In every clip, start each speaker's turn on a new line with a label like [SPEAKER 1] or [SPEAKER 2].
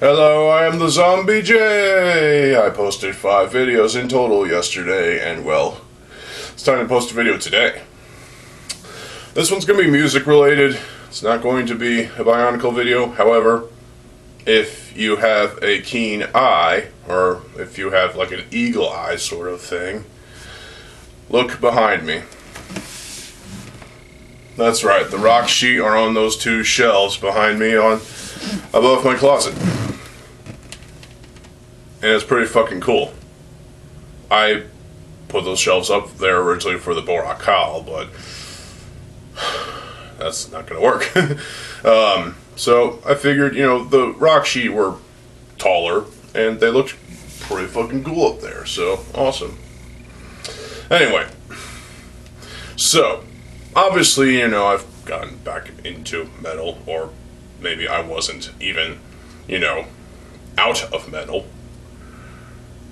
[SPEAKER 1] Hello, I am TheZOMBIEJ! I posted 5 videos in total yesterday, and well, it's time to post a video today. This one's going to be music related. It's not going to be a Bionicle video. However, if you have a keen eye, or if you have like an eagle eye sort of thing, look behind me. That's right, the rock sheet are on those 2 shelves behind me above my closet. And it's pretty fucking cool. I put those shelves up there originally for the Borak Cowl, but that's not gonna work. So I figured, the rock sheet were taller, and they looked pretty fucking cool up there, so awesome. Anyway, so obviously, I've gotten back into metal, or maybe I wasn't even, out of metal.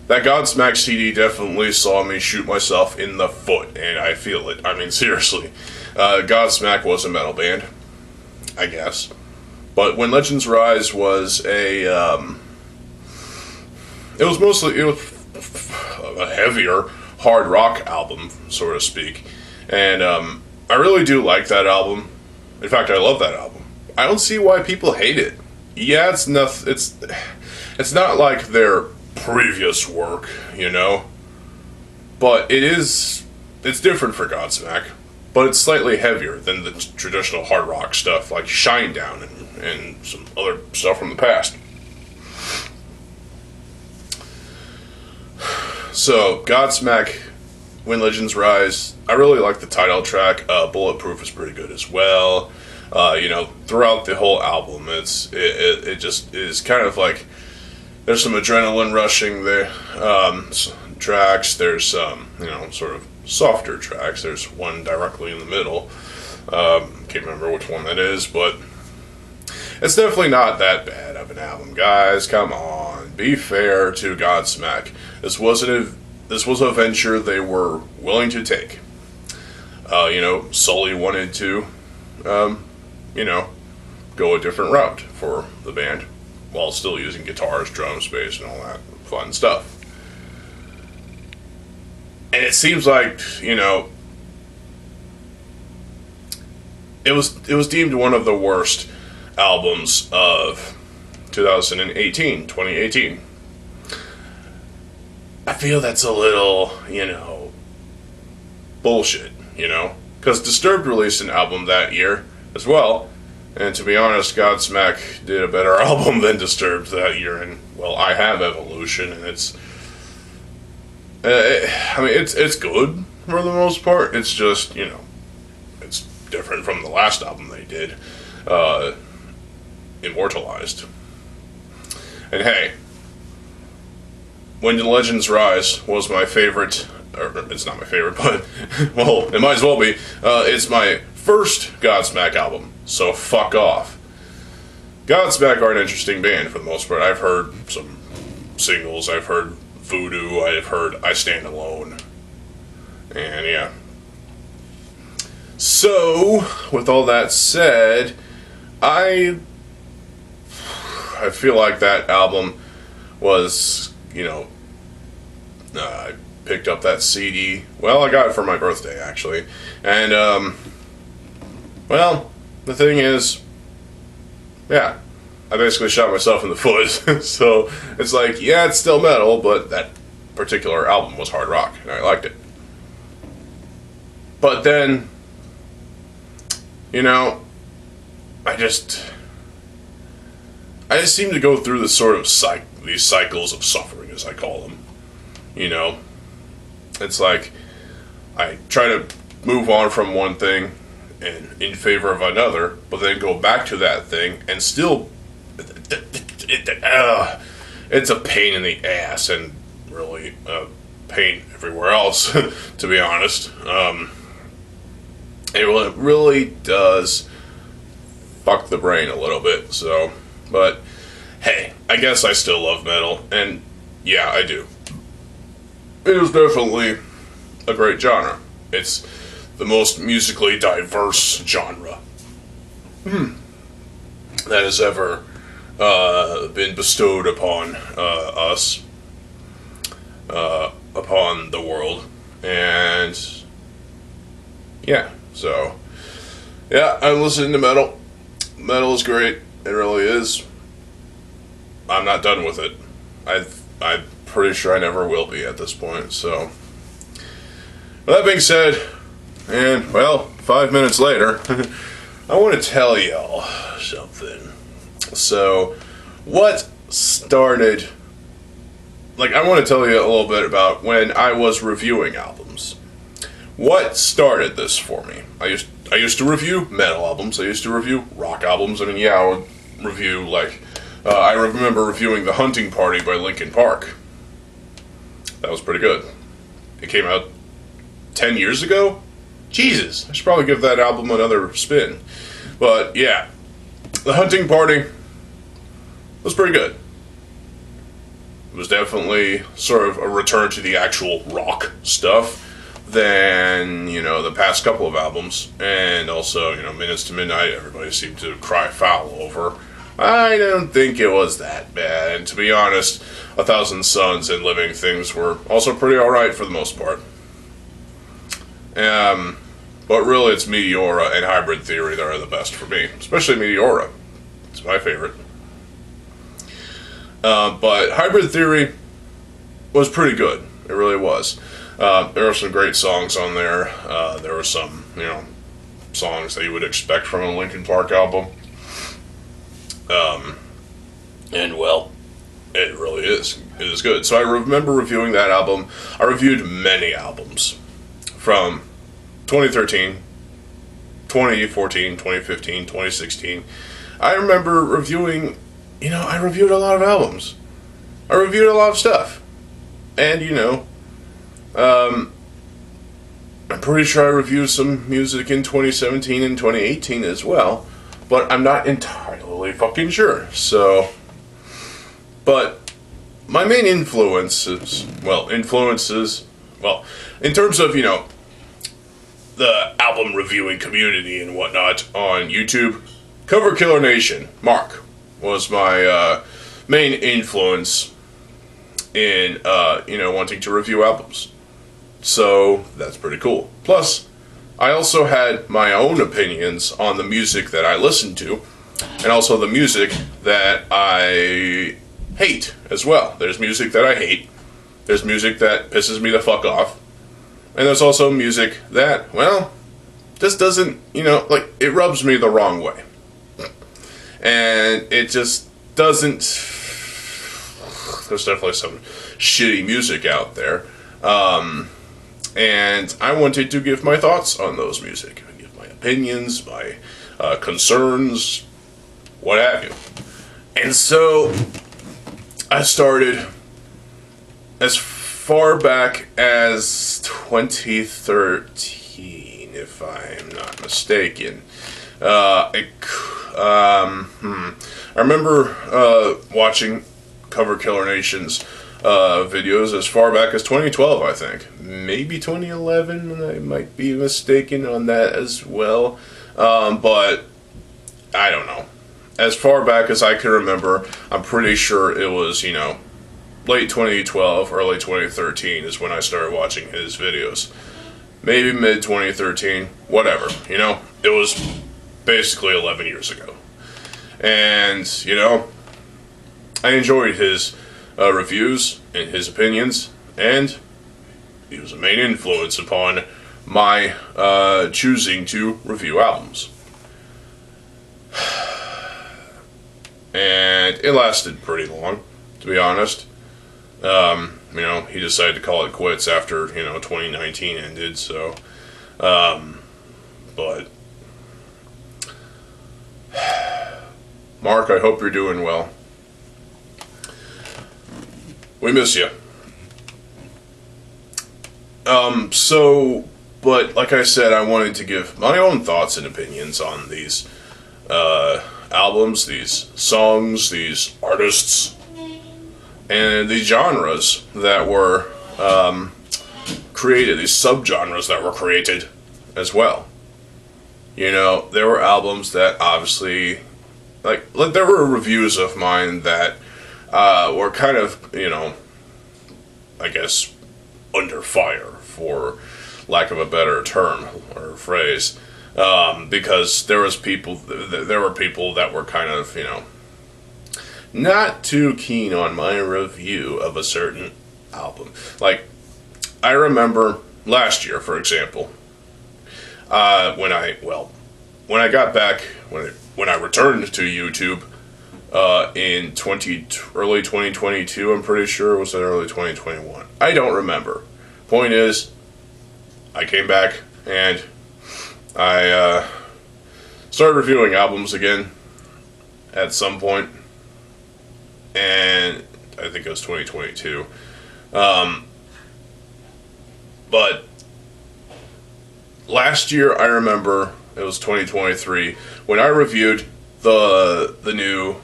[SPEAKER 1] That Godsmack CD definitely saw me shoot myself in the foot, and I feel it. I mean, seriously. Godsmack was a metal band, I guess. But When Legends Rise was it was a heavier hard rock album, so to speak. And I really do like that album. In fact, I love that album. I don't see why people hate it. Yeah, it's not like their previous work, but it's different for Godsmack, but it's slightly heavier than the traditional hard rock stuff like Shinedown and some other stuff from the past. So Godsmack, When Legends Rise, I really like the title track. Bulletproof is pretty good as well. Throughout the whole album, it just is kind of like there's some adrenaline rushing there. Tracks. There's sort of softer tracks. There's one directly in the middle. Can't remember which one that is, but it's definitely not that bad of an album, guys. Come on, be fair to Godsmack. This was a venture they were willing to take. Sully wanted to, go a different route for the band, while still using guitars, drums, bass, and all that fun stuff. And it seems like, it was deemed one of the worst albums of 2018. I feel that's a little, bullshit, because Disturbed released an album that year as well. And to be honest, Godsmack did a better album than Disturbed that year, and well, I have Evolution, and it's good for the most part. It's just, it's different from the last album they did, Immortalized. And hey, When Legends Rise was my favorite, or it's not my favorite, but, well, it might as well be. It's my first Godsmack album. So fuck off. Godsmack are an interesting band for the most part. I've heard some singles. I've heard Voodoo. I've heard I Stand Alone. And yeah. So, with all that said, I feel like that album was, I picked up that CD. Well, I got it for my birthday, actually. And, well, the thing is, yeah, I basically shot myself in the foot. So it's like, yeah, it's still metal, but that particular album was hard rock, and I liked it. But then, I just seem to go through this sort of these cycles of suffering, as I call them. It's like I try to move on from one thing and in favor of another, but then go back to that thing and still it's a pain in the ass, and really a pain everywhere else, to be honest. It really does fuck the brain a little bit. So, but hey, I guess I still love metal, and yeah, I do. It is definitely a great genre. It's the most musically diverse genre that has ever been bestowed upon us, upon the world, and yeah, so yeah, I'm listening to metal. Metal is great. It really is. I'm not done with it. I'm pretty sure I never will be at this point. So, with that being said, and well, 5 minutes later, I want to tell y'all something. So, what started? Like, I want to tell you a little bit about when I was reviewing albums. What started this for me? I used to review metal albums. I used to review rock albums. I mean, yeah, I would review, like, I remember reviewing The Hunting Party by Linkin Park. That was pretty good. It came out 10 years ago? Jesus, I should probably give that album another spin. But, yeah, The Hunting Party was pretty good. It was definitely sort of a return to the actual rock stuff than, you know, the past couple of albums. And also, you know, Minutes to Midnight, everybody seemed to cry foul over. I don't think it was that bad. And to be honest, 1,000 Suns and Living Things were also pretty alright for the most part. But really, it's Meteora and Hybrid Theory that are the best for me. Especially Meteora. It's my favorite. But Hybrid Theory was pretty good. It really was. There were some great songs on there. There were some, you know, songs that you would expect from a Linkin Park album. And well, it really is. It is good. So I remember reviewing that album. I reviewed many albums from 2013, 2014, 2015, 2016. I remember reviewing, you know, I reviewed a lot of albums. I reviewed a lot of stuff. And, you know, I'm pretty sure I reviewed some music in 2017 and 2018 as well. But I'm not entirely fucking sure. So, but my main influences, in terms of, you know, the album reviewing community and whatnot on YouTube, Cover Killer Nation, Mark, was my main influence in, you know, wanting to review albums. So, that's pretty cool. Plus, I also had my own opinions on the music that I listened to, and also the music that I hate as well. There's music that I hate, there's music that pisses me the fuck off, and there's also music that, well, just doesn't, you know, like, it rubs me the wrong way. And it just doesn't, there's definitely some shitty music out there. And I wanted to give my thoughts on those music. Give my opinions, my concerns, what have you. And so, I started as far back as 2013, if I'm not mistaken. I remember watching Cover Killer Nation's videos as far back as 2012, I think. Maybe 2011, I might be mistaken on that as well. But I don't know. As far back as I can remember, I'm pretty sure it was, you know, late 2012, early 2013 is when I started watching his videos. Maybe mid 2013, whatever, you know. It was basically 11 years ago. And, you know, I enjoyed his reviews and his opinions, and he was a main influence upon my choosing to review albums. And it lasted pretty long, to be honest. You know, he decided to call it quits after, you know, 2019 ended, so, but, Mark, I hope you're doing well. We miss you. But like I said, I wanted to give my own thoughts and opinions on these albums, these songs, these artists, and these genres that were created, these subgenres that were created as well. You know, there were albums that obviously like there were reviews of mine that were kind of, you know, I guess under fire, for lack of a better term or phrase, because there were people that were kind of, you know, not too keen on my review of a certain album. Like, I remember last year, for example, when I got back, when I returned to YouTube in early 2022, I'm pretty sure it was in early 2021. I don't remember. Point is, I came back and I started reviewing albums again at some point, and I think it was 2022. But last year, I remember it was 2023 when I reviewed the new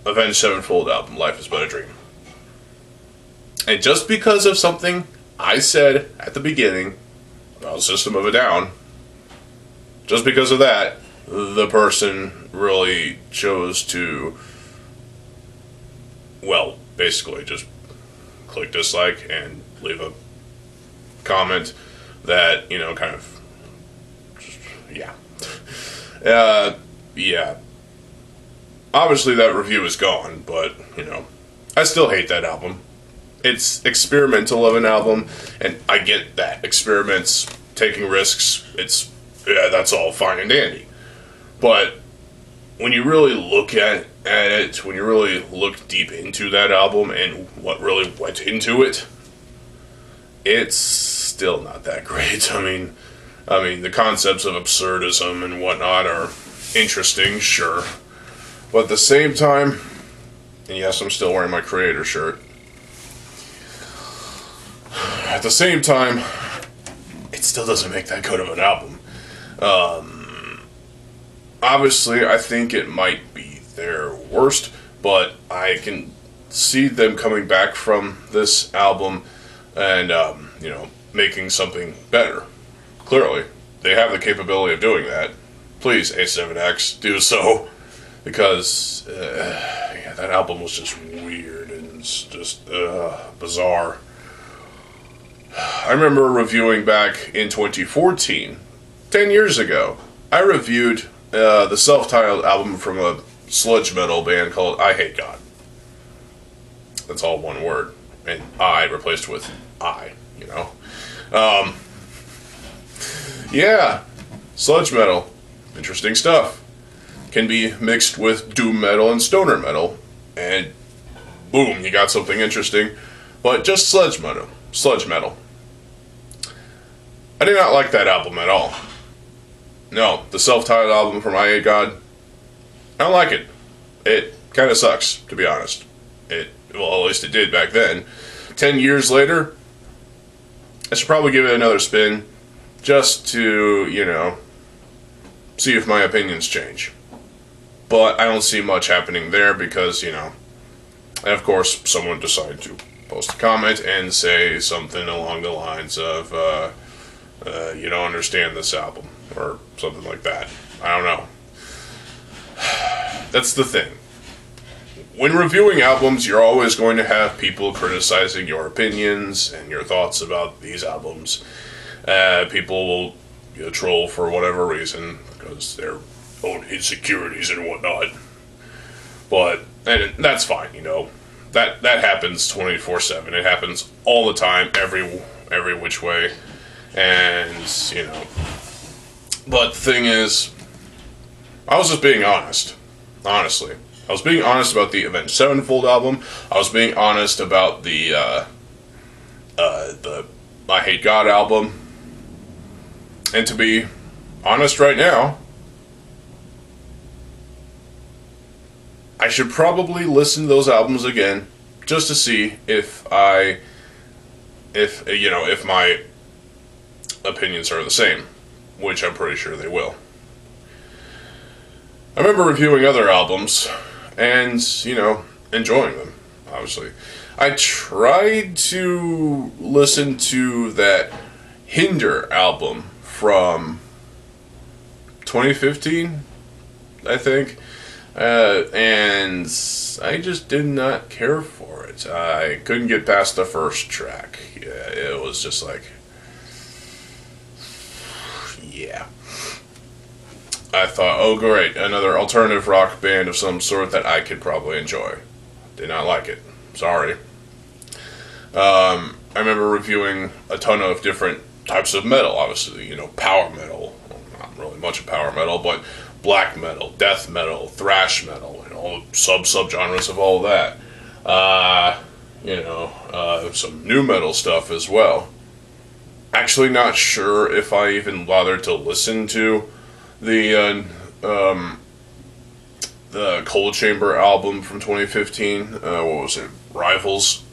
[SPEAKER 1] Avenged Sevenfold album, Life Is But a Dream. And just because of something I said at the beginning about System of a Down, just because of that, the person really chose to, well, basically just click dislike and leave a comment that, you know, kind of, just, yeah. Yeah. Obviously that review is gone, but, you know, I still hate that album. It's experimental of an album, and I get that. Experiments, taking risks, that's all fine and dandy. But when you really look at it, when you really look deep into that album and what really went into it, it's still not that great. I mean, the concepts of absurdism and whatnot are interesting, sure. But at the same time, and yes, I'm still wearing my Creator shirt. At the same time, it still doesn't make that good of an album. Obviously, I think it might be their worst, but I can see them coming back from this album and, you know, making something better. Clearly, they have the capability of doing that. Please, A7X, do so. Because, yeah, that album was just weird and just bizarre. I remember reviewing back in 2014, 10 years ago, I reviewed the self-titled album from a sludge metal band called I Hate God. That's all one word. And I replaced with I, you know. Yeah, sludge metal. Interesting stuff. Can be mixed with doom metal and stoner metal, and boom, you got something interesting. But just sludge metal. I did not like that album at all. No, the self-titled album from I Hate God, I don't like it. It kind of sucks, to be honest. Well, at least it did back then. 10 years later, I should probably give it another spin, just to, you know, see if my opinions change. But I don't see much happening there because, you know, and of course, someone decided to post a comment and say something along the lines of, you don't understand this album, or something like that. I don't know. That's the thing. When reviewing albums, you're always going to have people criticizing your opinions and your thoughts about these albums. People will, you know, troll for whatever reason, because their own insecurities and whatnot. And that's fine, you know. That happens 24/7. It happens all the time, every which way. And, you know. But the thing is, I was just being honest. Honestly. I was being honest about the Avenged Sevenfold album. I was being honest about the I Hate God album. And to be honest right now, I should probably listen to those albums again just to see if my opinions are the same, which I'm pretty sure they will. I remember reviewing other albums and, you know, enjoying them, obviously. I tried to listen to that Hinder album from 2015, I think. And I just did not care for it. I couldn't get past the first track. Yeah, it was just like, yeah. I thought, oh great, another alternative rock band of some sort that I could probably enjoy. Did not like it. Sorry. I remember reviewing a ton of different types of metal, obviously, power metal. Well, not really much of power metal, but black metal, death metal, thrash metal, and all the subgenres of all that. Some new metal stuff as well. Actually not sure if I even bothered to listen to the Cold Chamber album from 2015. What was it? Rivals.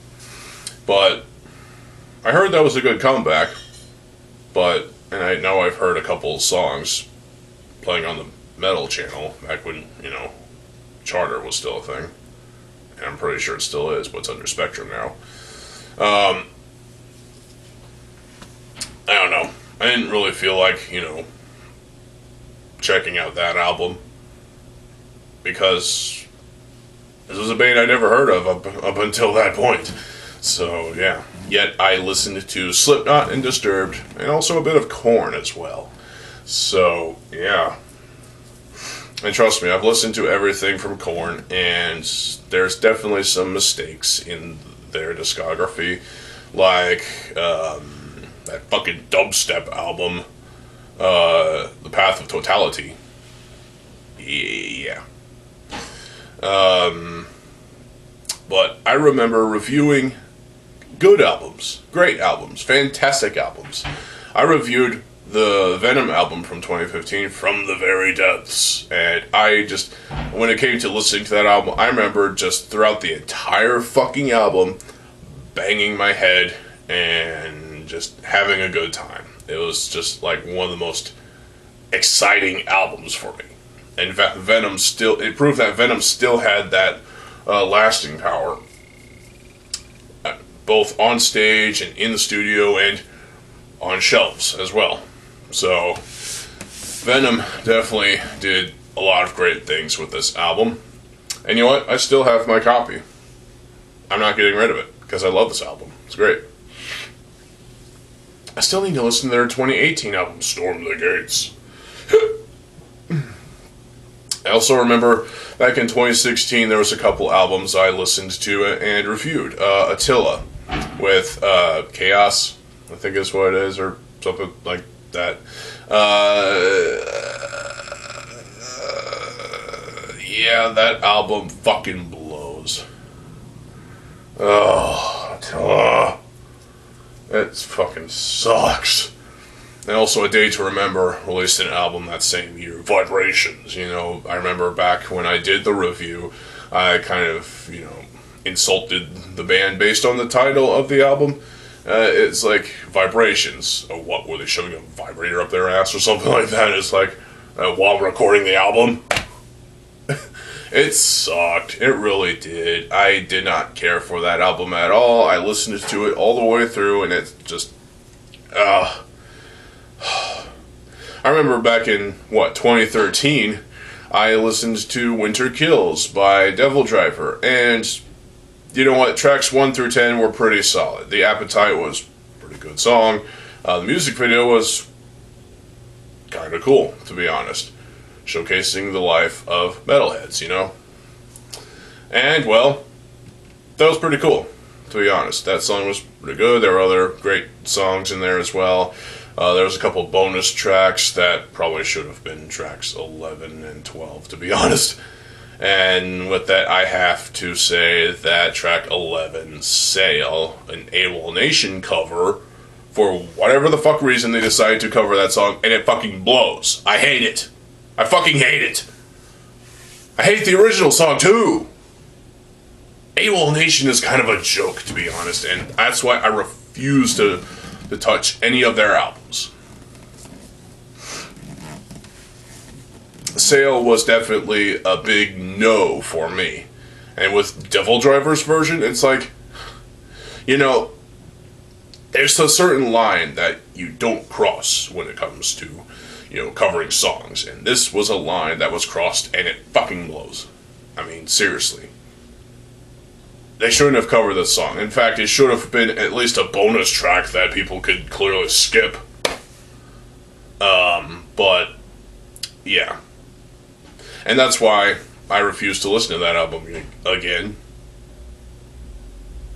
[SPEAKER 1] But I heard that was a good comeback. And I know I've heard a couple of songs playing on the Metal channel back when, Charter was still a thing. And I'm pretty sure it still is, but it's under Spectrum now. I don't know. I didn't really feel like, checking out that album, because this was a band I never heard of up until that point. So, yeah. Yet I listened to Slipknot and Disturbed, and also a bit of Korn as well. So, yeah. And trust me, I've listened to everything from Korn, and there's definitely some mistakes in their discography. Like, that fucking dubstep album, The Path of Totality. Yeah. But I remember reviewing good albums, great albums, fantastic albums. I reviewed the Venom album from 2015, From the Very Depths, and when it came to listening to that album, I remember just throughout the entire fucking album banging my head and just having a good time. It was just like one of the most exciting albums for me. And it proved that Venom still had that lasting power, both on stage and in the studio and on shelves as well. So Venom definitely did a lot of great things with this album. And you know what? I still have my copy. I'm not getting rid of it because I love this album. It's great. I still need to listen to their 2018 album, Storm the Gates. I also remember back in 2016 there was a couple albums I listened to and reviewed. Attila with Chaos, I think is what it is, or something like that. Yeah, that album fucking blows. Oh, Attila. It fucking sucks. And also A Day to Remember released an album that same year, Vibrations. I remember back when I did the review, I kind of, insulted the band based on the title of the album. It's like, Vibrations. Oh, what, were they shoving a vibrator up their ass or something like that? It's like, while recording the album? It sucked. It really did. I did not care for that album at all. I listened to it all the way through, and it's just... I remember back in, 2013, I listened to Winter Kills by Devil Driver, and you know what, tracks 1 through 10 were pretty solid. The Appetite was a pretty good song. The music video was kind of cool, to be honest. Showcasing the life of metalheads, And, well, that was pretty cool, to be honest. That song was pretty good. There were other great songs in there as well. There was a couple bonus tracks that probably should have been tracks 11 and 12, to be honest. And with that, I have to say that track 11, Sail, an AWOL Nation cover, for whatever the fuck reason they decided to cover that song, and it fucking blows. I hate it. I fucking hate it. I hate the original song, too. AWOL Nation is kind of a joke, to be honest, and that's why I refuse to touch any of their albums. Sail was definitely a big no for me. And with Devil Driver's version, it's like, there's a certain line that you don't cross when it comes to, covering songs. And this was a line that was crossed, and it fucking blows. I mean, seriously. They shouldn't have covered this song. In fact, it should have been at least a bonus track that people could clearly skip. But, yeah. And that's why I refuse to listen to that album again.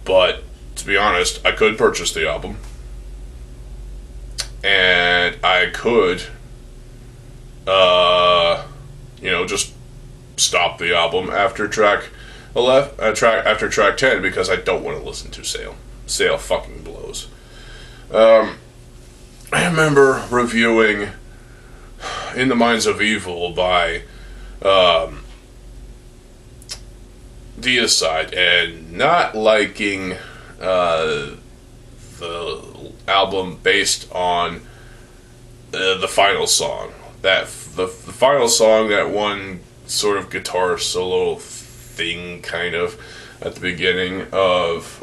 [SPEAKER 1] But, to be honest, I could purchase the album. And I could, just stop the album after track 10 because I don't want to listen to Sail. Sail fucking blows. I remember reviewing In the Minds of Evil by Deicide and not liking the album based on the final song. The final song, that one sort of guitar solo thing, kind of, at the beginning of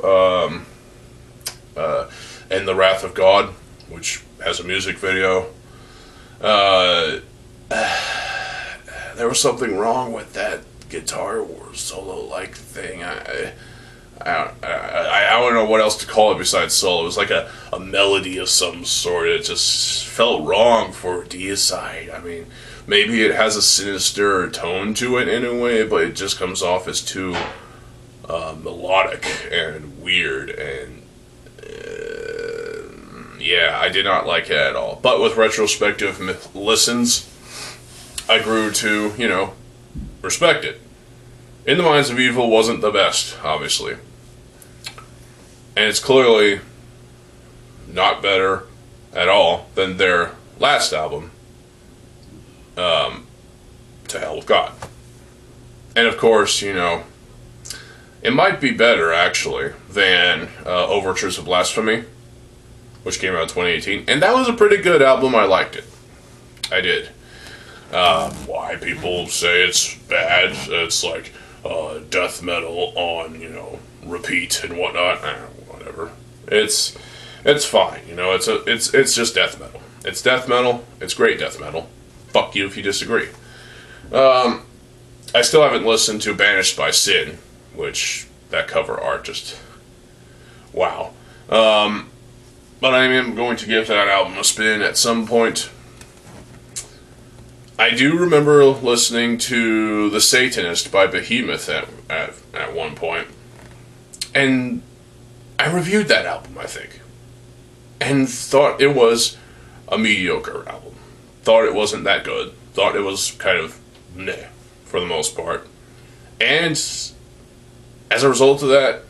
[SPEAKER 1] And the Wrath of God, which has a music video. There was something wrong with that guitar solo-like thing. I don't know what else to call it besides solo. It was like a melody of some sort. It just felt wrong for Deicide. I mean, maybe it has a sinister tone to it in a way, but it just comes off as too melodic and weird. And yeah, I did not like it at all. But with retrospective listens, I grew to, respect it. In the Minds of Evil wasn't the best, obviously. And it's clearly not better at all than their last album, To Hell with God. And of course, it might be better, actually, than Overtures of Blasphemy, which came out in 2018. And that was a pretty good album. I liked it. I did. Why people say it's bad, it's like death metal on, repeat and whatnot. Whatever. It's fine. It's just death metal. It's death metal. It's great death metal. Fuck you if you disagree. I still haven't listened to Banished by Sin, which that cover art just wow. But I am going to give that album a spin at some point. I do remember listening to The Satanist by Behemoth at one point. And I reviewed that album, I think. And thought it was a mediocre album. Thought it wasn't that good. Thought it was kind of meh, for the most part. And as a result of that,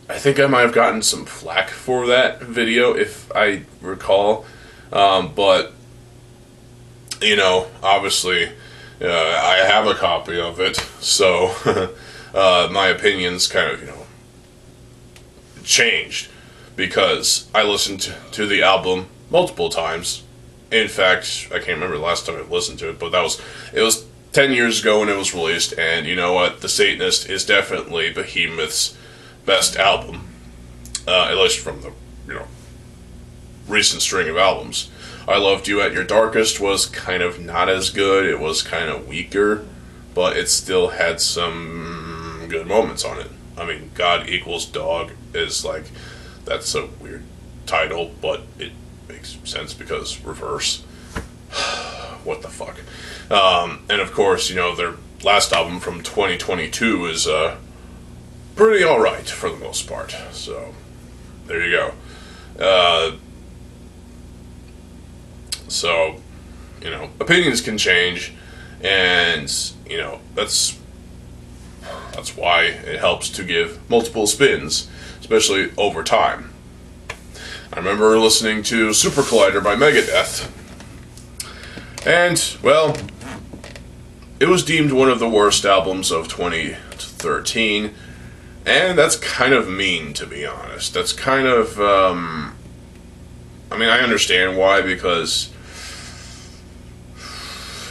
[SPEAKER 1] I think I might have gotten some flack for that video, if I recall. But obviously, I have a copy of it, so my opinions kind of, changed, because I listened to the album multiple times. In fact, I can't remember the last time I listened to it, but it was 10 years ago when it was released, and you know what, The Satanist is definitely Behemoth's best album, at least from the, recent string of albums. I Loved You at Your Darkest was kind of not as good. It was kind of weaker, but it still had some good moments on it. I mean, God Equals Dog is like, that's a weird title, but it makes sense because reverse. What the fuck? And of course, their last album from 2022 is pretty alright for the most part. So, there you go. So, opinions can change, and, that's why it helps to give multiple spins, especially over time. I remember listening to Super Collider by Megadeth, and, well, it was deemed one of the worst albums of 2013, and that's kind of mean, to be honest. That's kind of, I understand why, because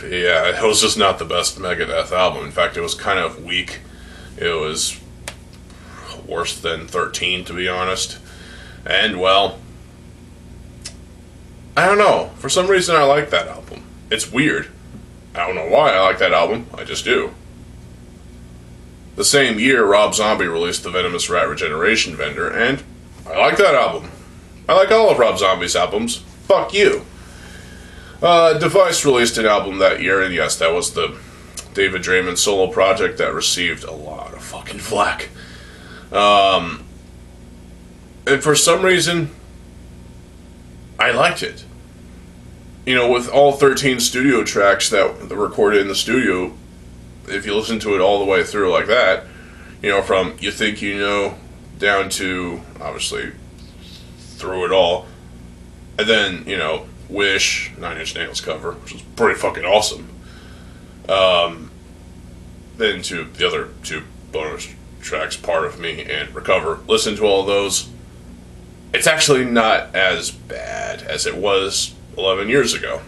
[SPEAKER 1] yeah, it was just not the best Megadeth album. In fact, it was kind of weak. It was worse than 13, to be honest. And, well, I don't know. For some reason, I like that album. It's weird. I don't know why I like that album. I just do. The same year, Rob Zombie released the Venomous Rat Regeneration Vendor, and I like that album. I like all of Rob Zombie's albums. Fuck you. Device released an album that year, and yes, that was the David Draymond solo project that received a lot of fucking flack. And for some reason, I liked it. You know, with all 13 studio tracks that were recorded in the studio, if you listen to it all the way through like that, you know, from You Think You Know down to, obviously, Through It All, and then, you know, Wish, 9 Inch Nails cover, which was pretty fucking awesome. Then to the other two bonus tracks, Part of Me and Recover. Listen to all those. It's actually not as bad as it was 11 years ago.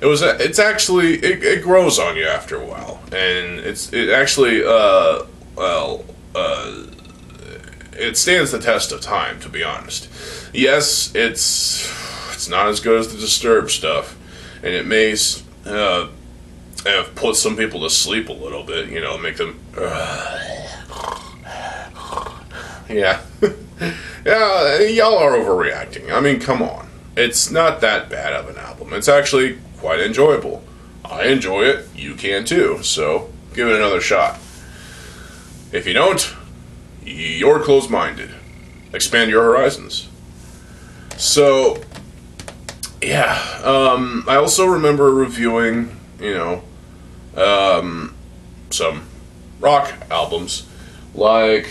[SPEAKER 1] It grows on you after a while, and it stands the test of time, to be honest. Yes, it's not as good as the Disturbed stuff, and it may have put some people to sleep a little bit, you know, make them yeah. Yeah, y'all are overreacting. I mean, come on. It's not that bad of an album. It's actually quite enjoyable. I enjoy it. You can too. So, give it another shot. If you don't, you're closed-minded. Expand your horizons. So, yeah. I also remember reviewing, you know, some rock albums. Like,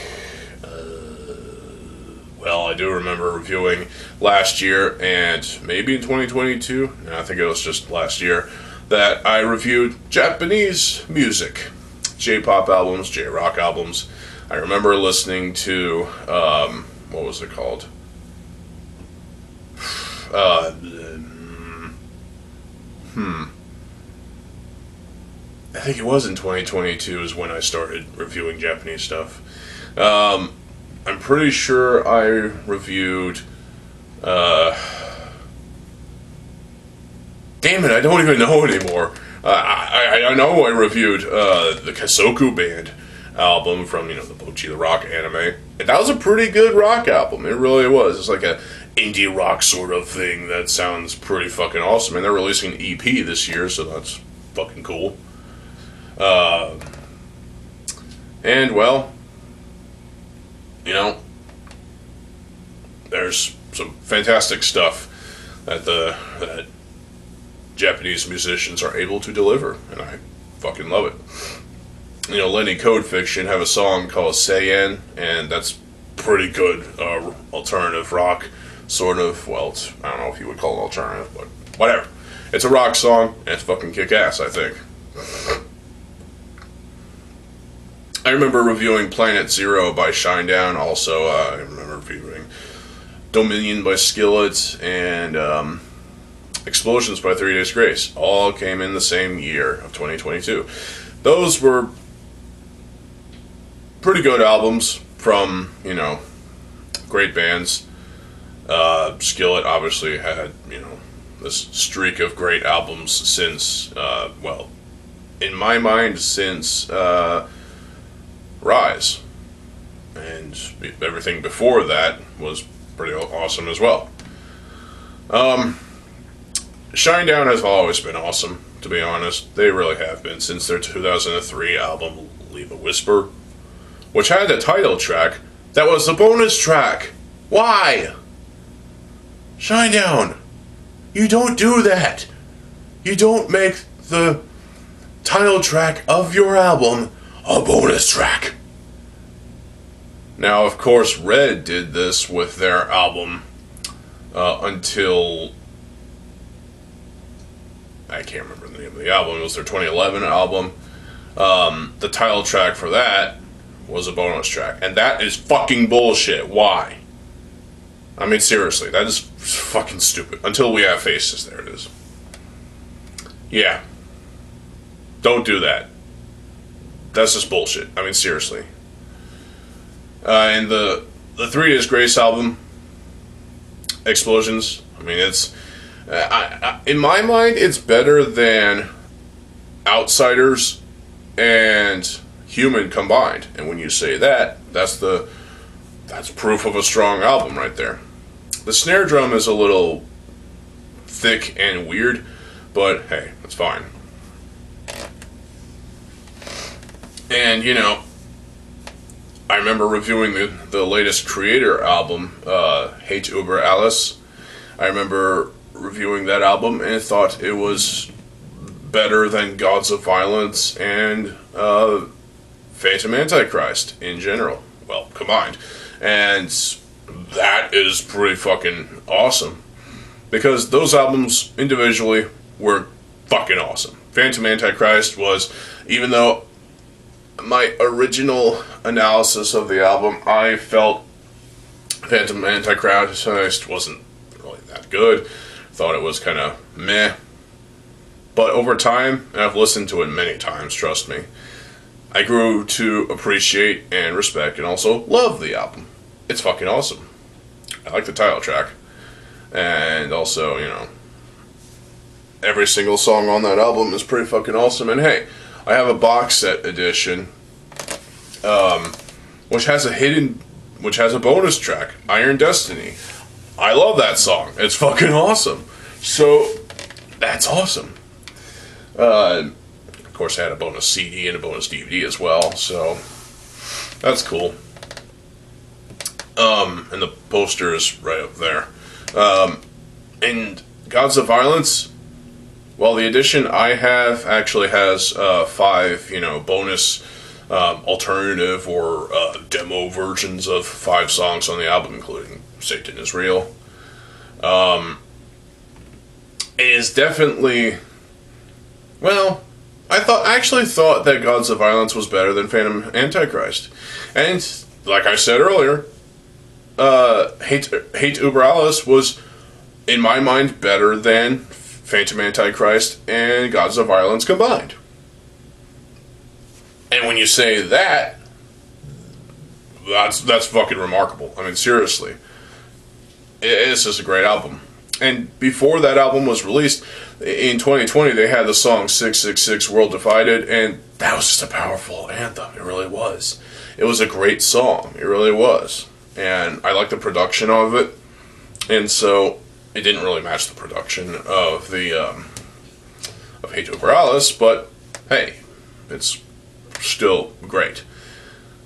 [SPEAKER 1] well, I do remember reviewing last year, and maybe in 2022, and I think it was just last year, that I reviewed Japanese music. J-pop albums, J-rock albums. I remember listening to, what was it called? I think it was in 2022 is when I started reviewing Japanese stuff. I'm pretty sure I reviewed, damn it, I don't even know anymore. I know I reviewed, the Kasoku Band album from, you know, the Bocchi the Rock anime. And that was a pretty good rock album. It really was. It's like a indie rock sort of thing that sounds pretty fucking awesome. And they're releasing an EP this year, so that's fucking cool. And, well, you know, there's some fantastic stuff that Japanese musicians are able to deliver, and I fucking love it. You know, Lenny Code Fiction have a song called Seiyen, and that's pretty good alternative rock, sort of. Well, I don't know if you would call it alternative, but whatever. It's a rock song, and it's fucking kick-ass, I think. I remember reviewing Planet Zero by Shinedown. Also, I remember reviewing Dominion by Skillet and Explosions by 3 Days Grace. All came in the same year of 2022. Those were pretty good albums from, you know, great bands. Skillet obviously had, you know, this streak of great albums since, well, in my mind, since Rise, and everything before that was pretty awesome as well. Shinedown has always been awesome, to be honest. They really have been since their 2003 album Leave a Whisper, which had a title track that was a bonus track. Why? Shinedown, you don't do that. You don't make the title track of your album a bonus track. Now, of course, Red did this with their album until... I can't remember the name of the album. It was their 2011 album. The title track for that was a bonus track. And that is fucking bullshit. Why? I mean, seriously, that is fucking stupid. Until We Have Faces, there it is. Yeah. Don't do that. That's just bullshit. I mean, seriously. And the 3 Days Grace album, Explosions, I mean, it's... in my mind, it's better than Outsiders and human combined. And when you say that, that's proof of a strong album right there. The snare drum is a little thick and weird, but hey, it's fine. And, you know, I remember reviewing the latest Creator album, Hate Über Alles. I remember reviewing that album and thought it was better than Gods of Violence and Phantom Antichrist in general. Well, combined. And that is pretty fucking awesome. Because those albums individually were fucking awesome. Phantom Antichrist was, even though my original analysis of the album, I felt Phantom Antichrist wasn't really that good. Thought it was kind of meh. But over time, and I've listened to it many times, trust me, I grew to appreciate and respect and also love the album. It's fucking awesome. I like the title track. And also, you know, every single song on that album is pretty fucking awesome. And hey, I have a box set edition, which has a bonus track, Iron Destiny. I love that song. It's fucking awesome. So, that's awesome. Of course, I had a bonus CD and a bonus DVD as well, so that's cool. And the poster is right up there. And Gods of Violence, well, the edition I have actually has 5, you know, bonus alternative or demo versions of 5 songs on the album, including Satan is Real. It is definitely, well, I actually thought that Gods of Violence was better than Phantom Antichrist. And, like I said earlier, Hate Über Alles was, in my mind, better than Phantom Antichrist and Gods of Violence combined. And when you say that, that's fucking remarkable. I mean, seriously. It's just a great album. And before that album was released, in 2020, they had the song 666 World Divided, and that was just a powerful anthem. It really was. It was a great song. It really was. And I like the production of it. And so, it didn't really match the production of the of Hate Über Alles, but hey, it's still great.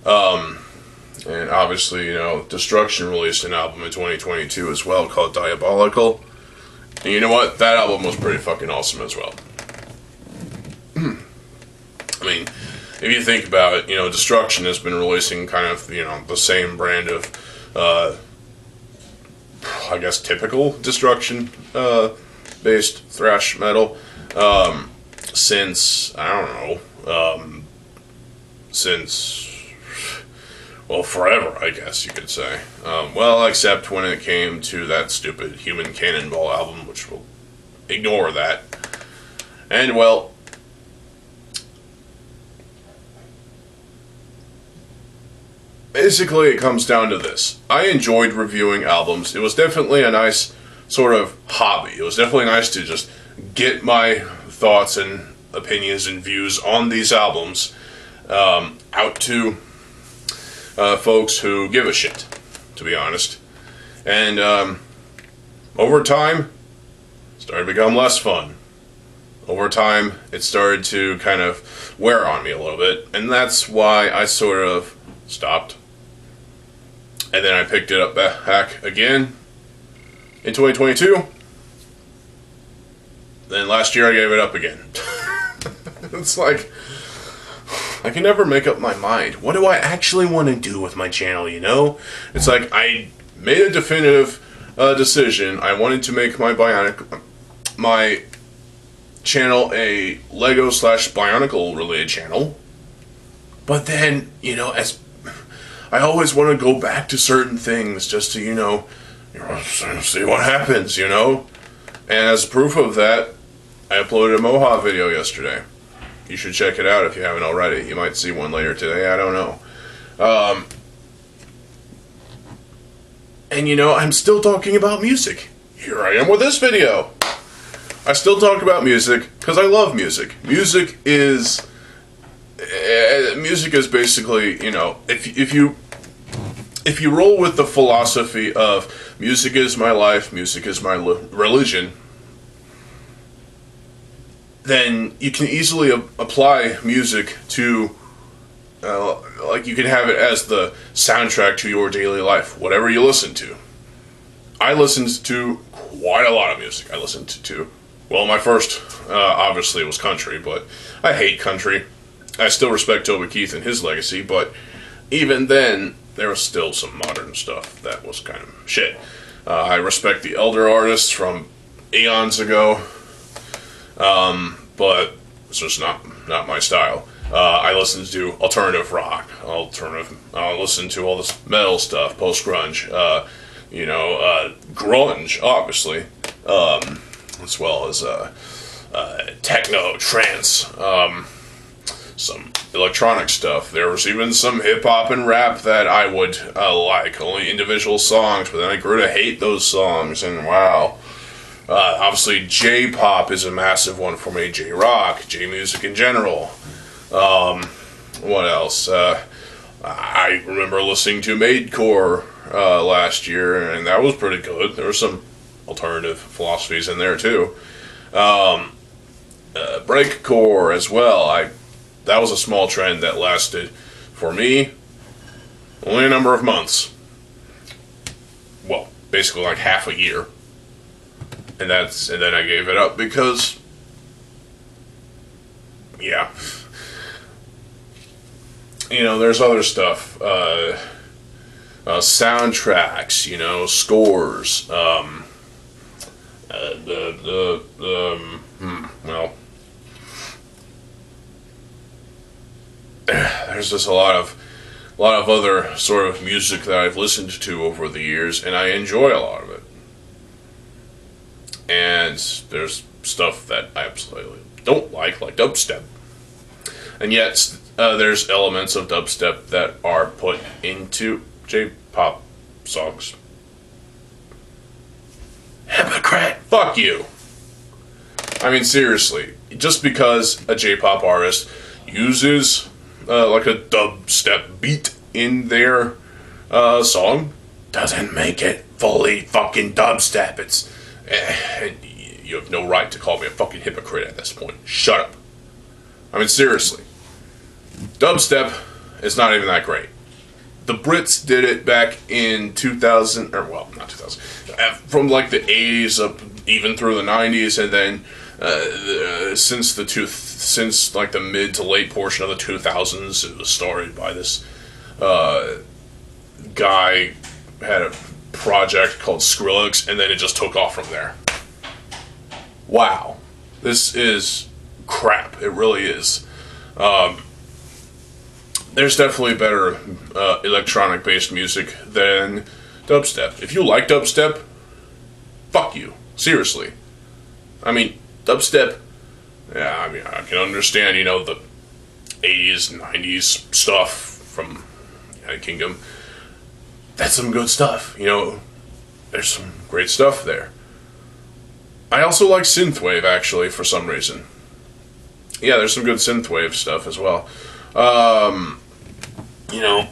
[SPEAKER 1] And obviously, you know, Destruction released an album in 2022 as well called Diabolical. And you know what? That album was pretty fucking awesome as well. I mean, if you think about it, you know, Destruction has been releasing kind of, you know, the same brand of, I guess, typical Destruction based thrash metal since, I don't know, since, well, forever, I guess you could say. Well, except when it came to that stupid Human Cannonball album, which we'll ignore that. And, well, basically it comes down to this. I enjoyed reviewing albums. It was definitely a nice sort of hobby. It was definitely nice to just get my thoughts and opinions and views on these albums out to folks who give a shit, to be honest. And over time, it started to become less fun. Over time, it started to kind of wear on me a little bit, and that's why I sort of stopped. And then I picked it up back again in 2022. Then last year I gave it up again. It's like, I can never make up my mind. What do I actually want to do with my channel, you know? It's like, I made a definitive decision. I wanted to make my channel a Lego / Bionicle related channel. But then, you know, as I always want to go back to certain things just to, you know, see what happens, you know? And as proof of that, I uploaded a Moha video yesterday. You should check it out if you haven't already. You might see one later today, I don't know. And you know, I'm still talking about music. Here I am with this video. I still talk about music because I love music. Music is music is basically, you know, if you roll with the philosophy of music is my life, music is my religion, then you can easily apply music to, like you can have it as the soundtrack to your daily life, whatever you listen to. I listened to quite a lot of music. I listened to well, my first, obviously, it was country, but I hate country. I still respect Toby Keith and his legacy, but even then, there was still some modern stuff that was kind of shit. I respect the elder artists from eons ago, but it's just not my style. I listen to alternative rock, I listen to all this metal stuff, Post-Grunge, grunge, obviously, as well as techno, trance, some electronic stuff. There was even some hip-hop and rap that I would like, only individual songs, but then I grew to hate those songs, and wow. Obviously, J-pop is a massive one for me, J-rock, J-music in general. What else? I remember listening to Maidcore last year, and that was pretty good. There were some alternative philosophies in there, too. Breakcore as well. That was a small trend that lasted, for me, only a number of months. Well, basically like half a year. And then I gave it up because, yeah. You know, there's other stuff. Soundtracks, you know, scores. Well, there's just a lot of other sort of music that I've listened to over the years, and I enjoy a lot of it. And there's stuff that I absolutely don't like dubstep. And yet, there's elements of dubstep that are put into J-pop songs. Hypocrite! Fuck you! I mean, seriously, just because a J-pop artist uses like a dubstep beat in their song doesn't make it fully fucking dubstep. It's you have no right to call me a fucking hypocrite at this point. Shut up. I mean, seriously. Dubstep is not even that great. The Brits did it back in 2000, or well, not 2000, from like the 80s up even through the 90s, and then since like the mid to late portion of the 2000s, it was started by this guy had a project called Skrillex, and then it just took off from there. Wow, this is crap. It really is. There's definitely better electronic-based music than dubstep. If you like dubstep, fuck you. Seriously. I mean, dubstep, yeah, I mean, I can understand, you know, the 80s, 90s stuff from United Kingdom. That's some good stuff, you know. There's some great stuff there. I also like synthwave, actually, for some reason. Yeah, there's some good synthwave stuff as well. You know.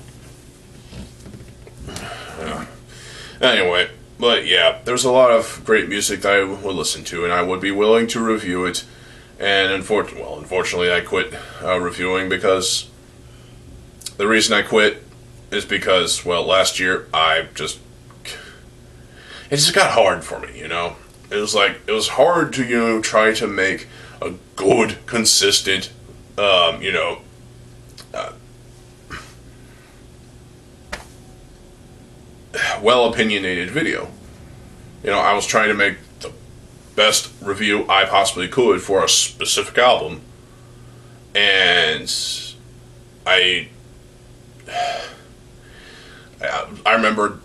[SPEAKER 1] Anyway, but yeah, there's a lot of great music that I would listen to, and I would be willing to review it. And unfortunately, I quit reviewing because the reason I quit is because, well, last year it just got hard for me, you know. It was hard to, you know, try to make a good, consistent, you know, well-opinionated video. You know, I was trying to make the best review I possibly could for a specific album, and I remember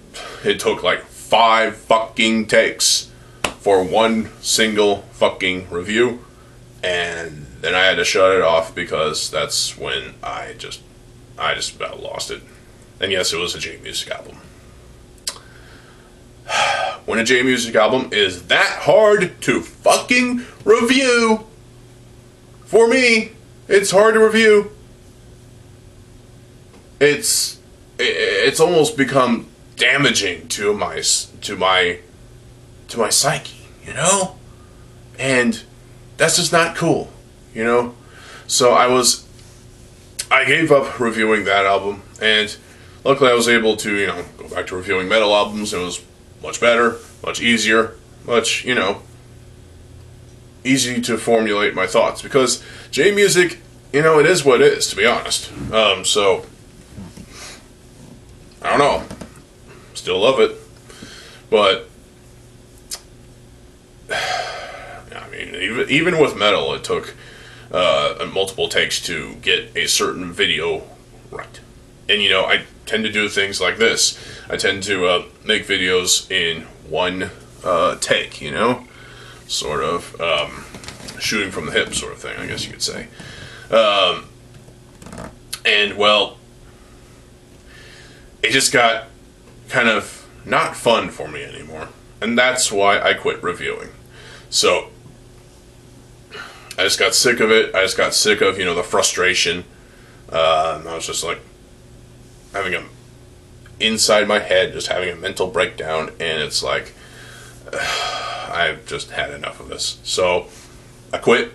[SPEAKER 1] it took like 5 fucking takes for one single fucking review, and then I had to shut it off because that's when I just about lost it. And yes, it was a J-Music album. When a J-Music album is that hard to fucking review, for me, it's hard to review. it's almost become damaging to my psyche, you know? And that's just not cool, you know? So I gave up reviewing that album, and luckily I was able to, you know, go back to reviewing metal albums. It was much better, much easier, much, you know, easy to formulate my thoughts. Because J music, you know, it is what it is, to be honest. So, I don't know. Still love it. But, I mean, even with metal, it took multiple takes to get a certain video right. And, you know, I tend to do things like this. I tend to make videos in one take, you know? Sort of shooting from the hip sort of thing, I guess you could say. And, well, it just got kind of not fun for me anymore. And that's why I quit reviewing. So, I just got sick of it. I just got sick of, you know, the frustration. I was just like having inside my head, just having a mental breakdown, and it's like, I've just had enough of this. So, I quit.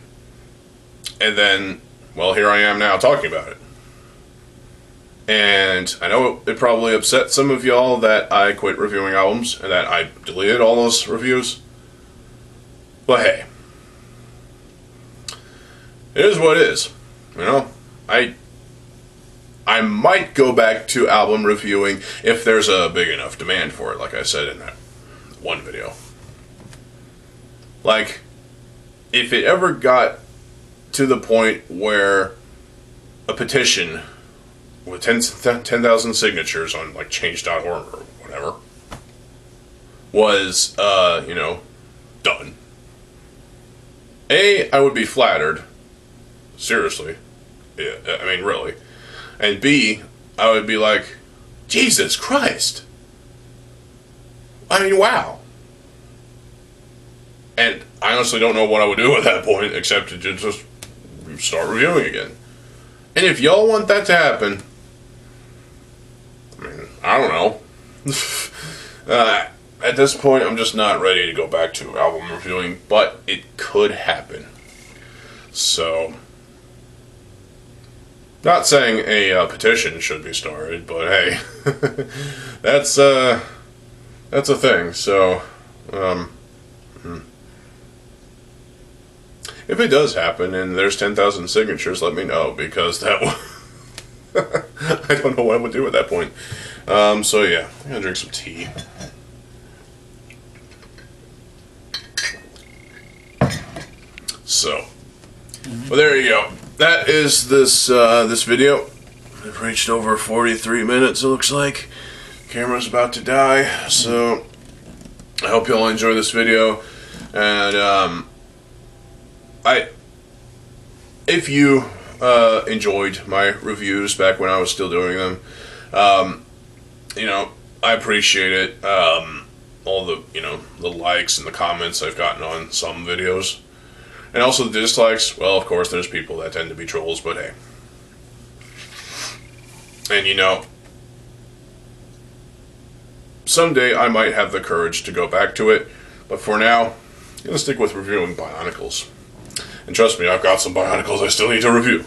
[SPEAKER 1] And then, well, here I am now talking about it. And I know it probably upset some of y'all that I quit reviewing albums and that I deleted all those reviews. But hey, it is what it is. You know, I might go back to album reviewing if there's a big enough demand for it, like I said in that one video. Like, if it ever got to the point where a petition with 10,000 signatures on, like, change.org or whatever was, you know, done. A, I would be flattered. Seriously. Yeah, I mean, really. And B, I would be like, Jesus Christ. I mean, wow. And I honestly don't know what I would do at that point except to just start reviewing again. And if y'all want that to happen, I mean, I don't know. At this point, I'm just not ready to go back to album reviewing, but it could happen. So, not saying a petition should be started, but hey, that's a thing. So, if it does happen and there's 10,000 signatures, let me know, because that I don't know what I would do at that point. So yeah, I'm gonna drink some tea. So, well, there you go. That is this this video. I've reached over 43 minutes. It looks like camera's about to die. So, I hope you all enjoy this video, and if you enjoyed my reviews back when I was still doing them, you know, I appreciate it. All the, you know, the likes and the comments I've gotten on some videos. And also the dislikes. Well, of course, there's people that tend to be trolls, but hey. And, you know, someday I might have the courage to go back to it. But for now, I'm going to stick with reviewing Bionicles. And trust me, I've got some Bionicles I still need to review.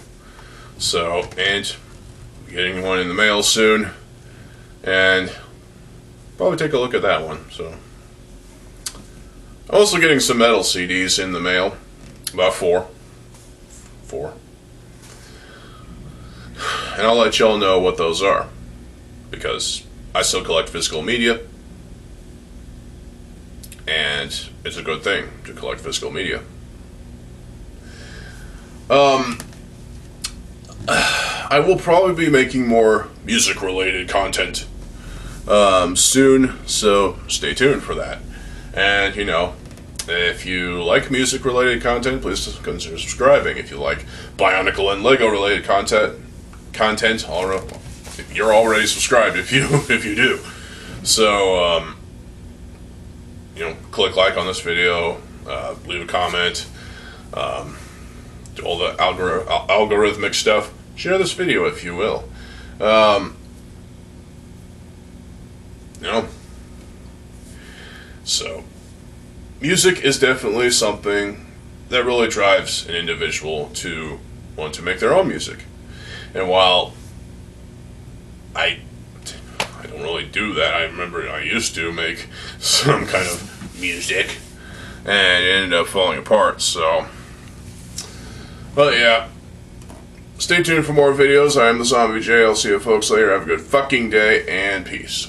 [SPEAKER 1] So, and getting one in the mail soon. And probably take a look at that one. So, I'm also getting some metal CDs in the mail. About four. And I'll let y'all know what those are. Because I still collect physical media. And it's a good thing to collect physical media. I will probably be making more music-related content soon, so stay tuned for that. And, you know, if you like music-related content, please consider subscribing. If you like Bionicle and Lego-related content, you're already subscribed if you do. So, you know, click like on this video, leave a comment, do all the algorithmic stuff. Share this video if you will. You know, so music is definitely something that really drives an individual to want to make their own music. And while I don't really do that, I remember I used to make some kind of music, and it ended up falling apart. So, but yeah. Stay tuned for more videos. I am TheZOMBIEJ. I'll see you folks later. Have a good fucking day, and peace.